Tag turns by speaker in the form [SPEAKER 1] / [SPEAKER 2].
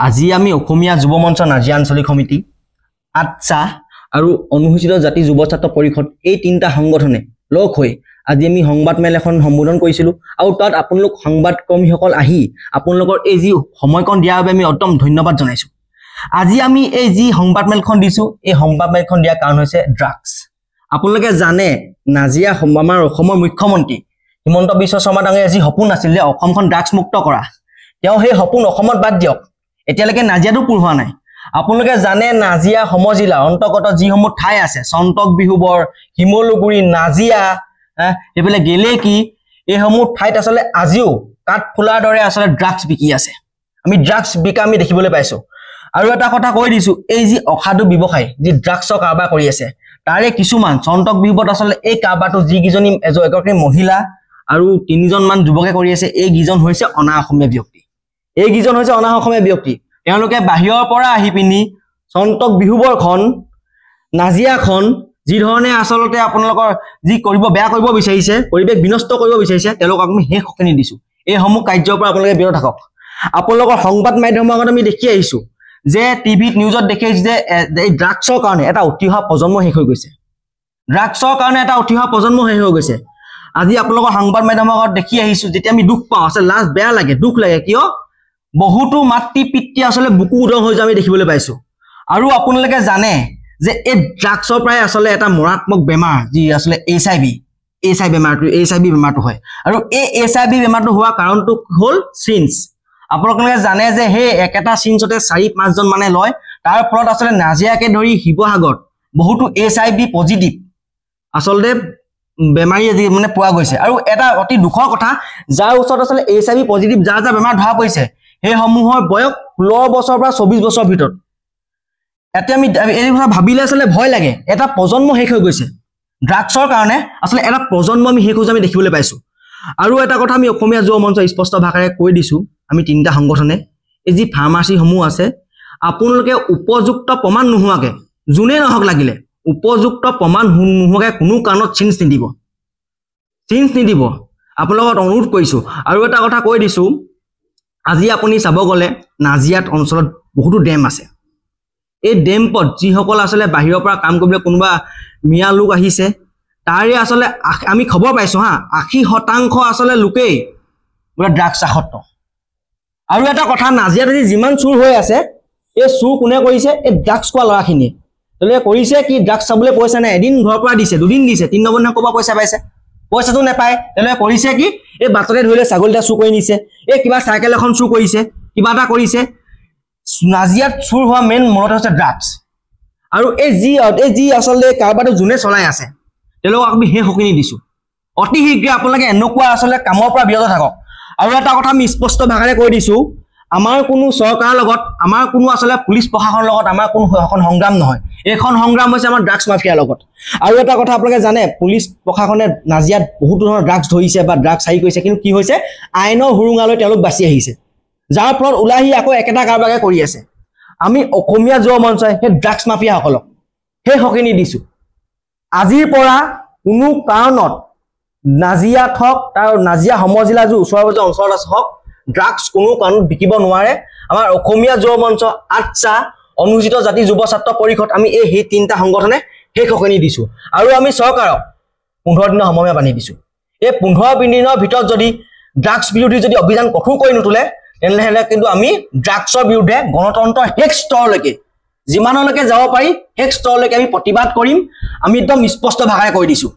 [SPEAKER 1] আজি আমি অসমীয়া যুৱ মঞ্চ নাজিয়া আঞ্চলিক সমিতি আচ্ছা আৰু অনুসূচিত জাতি যুৱ ছাত্ৰ পৰিষদ এই তিনিটা সংগঠনে লগ হৈ আজি আমি সংবাদমেল এখন সম্বোধন কৰিছিলো আৰু তাত আপোনালোক সংবাদকৰ্মীসকল আহি আপোনালোকৰ এই যি সময়কণ দিয়াৰ বাবে আমি অত্যন্ত ধন্যবাদ জনাইছো। আজি আমি এই যি সংবাদমেলখন দিছো এই সংবাদমেলখন দিয়াৰ কাৰণ হৈছে ড্ৰাগছ। আপোনালোকে জানে নাজিয়া আমাৰ অসমৰ মুখ্যমন্ত্ৰী হিমন্ত বিশ্ব শৰ্মা ডাঙৰীয়াৰ যি সপোন আছিল যে অসমখন ড্ৰাগছ মুক্ত কৰা, তেওঁ সেই সপোন অসমত বাদ দিয়ক, এতিয়ালৈকে নাজিয়াটো পূৰ হোৱা নাই। আপোনালোকে জানে নাজিয়া সমজিলা অন্তৰ্গত যিসমূহ ঠাই আছে চন্তক বিহুবৰ, শিমলুগুৰি, নাজিয়া, এইফালে গেলেকি, এইসমূহ ঠাইত আচলতে আজিও কাঠফুলাৰ দৰে আচলতে ড্ৰাগছ বিকি আছে। আমি ড্ৰাগছ বিকা আমি দেখিবলৈ পাইছো। আৰু এটা কথা কৈ দিছো, এই যি অসাধু ব্যৱসায়ী যি ড্ৰাগছৰ কাৰবাৰ কৰি আছে তাৰে কিছুমান চন্তক বিহুবত আচলতে এই কাৰবাৰটো যিকেইজনী এগৰাকী মহিলা আৰু 3জন মান যুৱকে কৰি আছে, এইকেইজন হৈছে অনা অসমীয়া ব্যক্তি। এইকেইজন হৈছে অনা অসমীয়া ব্যক্তি। তেওঁলোকে বাহিৰৰ পৰা আহি পিনি চন্তক বিহুবৰখন নাজিয়াখন যি ধৰণে আচলতে আপোনালোকৰ যি কৰিব বেয়া কৰিব বিচাৰিছে, পৰিৱেশ বিনষ্ট কৰিব বিচাৰিছে, তেওঁলোকক আমি শেষ সখিনি দিছো। এইসমূহ কাৰ্যৰ পৰা আপোনালোকে বিৰত থাকক। আপোনালোকৰ সংবাদ মাধ্যমৰ আগত আমি দেখি আহিছো যে টিভিত নিউজত দেখি আহিছো যে এই ড্ৰাগছৰ কাৰণে এটা উঠি অহা প্ৰজন্ম শেষ হৈ গৈছে। ড্ৰাগছৰ কাৰণে এটা উঠি অহা প্ৰজন্ম শেষ হৈ গৈছে। আজি আপোনালোকৰ সংবাদ মাধ্যমৰ আগত দেখি আহিছো, যেতিয়া আমি দুখ পাওঁ আচলতে লাজ বেয়া লাগে, দুখ লাগে, কিয় বহুতো মাতৃ পিতৃ আচলতে বুকু উদং হৈ যোৱা আমি দেখিবলৈ পাইছো। আৰু আপোনালোকে জানে যে এই ড্ৰাগছৰ পৰাই আচলতে এটা মৰাত্মক বেমাৰ যি আচলতে এইচ আই ভি বেমাৰটো হয়। আৰু এই HIV বেমাৰটো হোৱাৰ কাৰণটো হ'ল চিনছ। আপোনালোকে জানে যে সেই একেটা চিনছতে 4-5জন মানে লয়, তাৰ ফলত আচলতে নাজিয়াকে ধৰি শিৱসাগৰত বহুতো HIV পজিটিভ আচলতে বেমাৰী মানে পোৱা গৈছে। আৰু এটা অতি দুখৰ কথা, যাৰ ওচৰত আচলতে HIV পজিটিভ যাৰ বেমাৰ ধৰা পৰিছে সেইসমূহৰ বয়স 16 বছৰৰ পৰা 24 বছৰৰ ভিতৰত। এতিয়া আমি এই কথা ভাবিলে আচলতে ভয় লাগে। এটা প্ৰজন্ম শেষ হৈ গৈছে ড্ৰাগছৰ কাৰণে, আচলতে এটা প্ৰজন্ম আমি শেষ হৈ যোৱা আমি দেখিবলৈ পাইছো। আৰু এটা কথা আমি অসমীয়া যুৱ মঞ্চ স্পষ্ট ভাষাৰে কৈ দিছো, আমি তিনিটা সংগঠনে এই যি ফাৰ্মাচীসমূহ আছে আপোনালোকে উপযুক্ত প্ৰমাণ নোহোৱাকে, যোনে নহওক লাগিলে উপযুক্ত প্ৰমাণ নোহোৱাকে কোনো কাৰণত চিনছ নিদিব আপোনালোকক অনুৰোধ কৰিছো। আৰু এটা কথা কৈ দিছো, আজি আপুনি চাব গ'লে নাজিয়াত অঞ্চলত বহুতো ডেম আছে। এই ডেম্পত যিসকল আচলতে বাহিৰৰ পৰা কাম কৰিবলৈ কোনোবা মিয়া লোক আহিছে, তাৰে আচলতে আমি খবৰ পাইছো 80% আচলতে লোকেই বোলে ড্ৰাগছ আসক্ত। আৰু এটা কথা, নাজিয়াত যিমান চুৰ হৈ আছে এই চুৰ কোনে কৰিছে? এই ড্ৰাগছ খোৱা ল'ৰাখিনিয়ে। তেওঁলোকে কৰিছে কি, ড্ৰাগছ চাবলৈ পইচা নাই, এদিন ঘৰৰ পৰা দিছে, 2 দিন দিছে, 3 নম্বৰ দিনা ক'ৰপৰা পইচা পাইছে? পইচাটো নাপায়। তেওঁলোকে কৰিছে কি, এই বাটতে ধৰিলে ছাগলী এটা চুৰ কৰি নিছে, এই কিবা চাইকেল এখন চুৰ কৰিছে, কিবা এটা কৰিছে। নাজিয়াত চুৰ হোৱা মেইন মূলত হৈছে ড্ৰাগছ। আৰু এই যি আচলতে কাৰবাৰটো যোনে চলাই আছে তেওঁলোকক আমি সেই সখিনি দিছো। অতি শীঘ্ৰে আপোনালোকে এনেকুৱা আচলতে কামৰ পৰা বিৰত থাকক। আৰু এটা কথা আমি স্পষ্ট ভাষাৰে কৈ দিছো, আমাৰ কোনো চৰকাৰৰ লগত, আমাৰ কোনো আচলতে পুলিচ প্ৰশাসনৰ লগত আমাৰ কোনো এখন সংগ্ৰাম নহয়। এইখন সংগ্ৰাম হৈছে আমাৰ ড্ৰাগছ মাফিয়াৰ লগত। আৰু এটা কথা আপোনালোকে জানে, পুলিচ প্ৰশাসনে নাজিয়াত বহুতো ধৰণৰ ড্ৰাগছ ধৰিছে বা ড্ৰাগছ হাৰি কৰিছে, কিন্তু কি হৈছে আইনৰ সুৰুঙালৈ তেওঁলোক বাচি আহিছে, যাৰ ফলত ওলাই আহি আকৌ একেটা কাৰবাৰকে কৰি আছে। আমি অসমীয়া যুৱ মঞ্চই সেই ড্ৰাগছ মাফিয়াসকলক সেই সখিনি দিছো। আজিৰ পৰা কোনো কাৰণত নাজিয়াত হওক, তাৰ নাজিয়া সমজিলা যি ওচৰে পাজৰে অঞ্চলত আছে হওক, ড্ৰাগছ কোনো কাৰণত বিকিব নোৱাৰে। আমাৰ অসমীয়া যুৱ মঞ্চ, আচ্ছা, অনুসূচিত জাতি যুৱ ছাত্ৰ পৰিষদ, আমি সেই তিনিটা সংগঠনে সেই সখিনি দিছো। আৰু আমি চৰকাৰক 15 দিনৰ সময় বান্ধি দিছো। এই 15 দিনৰ ভিতৰত যদি ড্ৰাগছ বিৰোধী যদি অভিযান কঠোৰ কৰি নোতোলে, তেনেহ'লে কিন্তু আমি ড্ৰাগছৰ বিৰুদ্ধে গণতন্ত্ৰৰ শেষ স্তৰলৈকে, যিমানলৈকে যাব পাৰি শেষ স্তৰলৈকে আমি প্ৰতিবাদ কৰিম। আমি একদম স্পষ্ট ভাষাৰে কৈ দিছো।